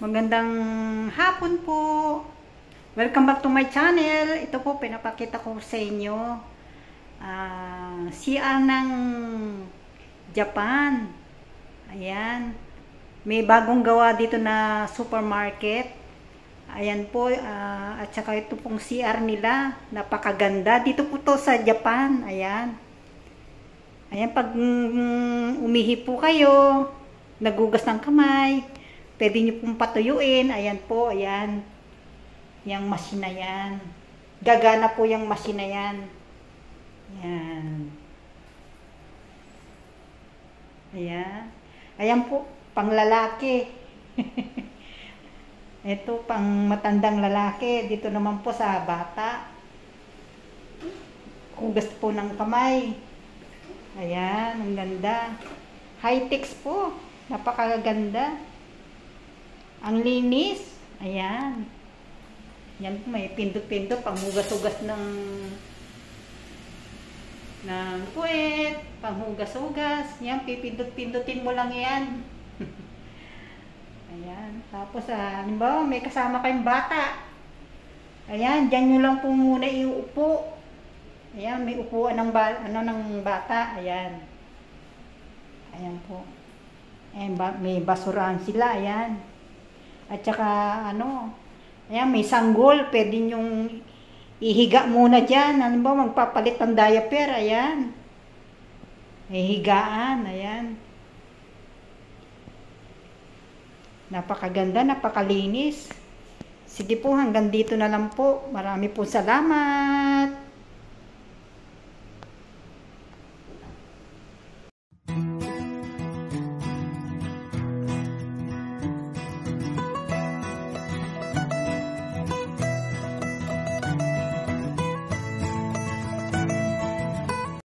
Magandang hapon po. Welcome back to my channel. Ito po, pinapakita ko sa inyo. CR ng Japan. Ayan. May bagong gawa dito na supermarket. Ayan po. At saka ito pong CR nila. Napakaganda. Dito po to sa Japan. Ayan. Ayan, pag umihi po kayo, nagugas ng kamay, pwede nyo pong patuyuin. Ayan po, ayan. Yang machine na yan. Gagana po yung machine na yan. Ayan. Ayan. Ayan po, pang lalaki. Ito, pang matandang lalaki. Dito naman po sa bata. Hugas po ng kamay. Ayan, ang ganda. High-tech po. Napakaganda. Ang linis. Ayan. Yan po, may pindot-pindot. Panghugas-hugas ng puwet. Panghugas-hugas. Yan, pipindot-pindotin mo lang yan. Ayan. Tapos, halimbawa, may kasama kayong bata. Ayan, dyan nyo lang po muna iuupo. Ayan, may upuan ng bata. Ayan. Ayan po. Ayan, may basurahan sila. Ayan. At saka, ayan, may sanggol. Pwede nyong ihiga muna dyan. Halimbawa, magpapalit ng diaper. Ayan. May higaan. Ayan. Napakaganda, napakalinis. Sige po, hanggang dito na lang po. Marami po salamat.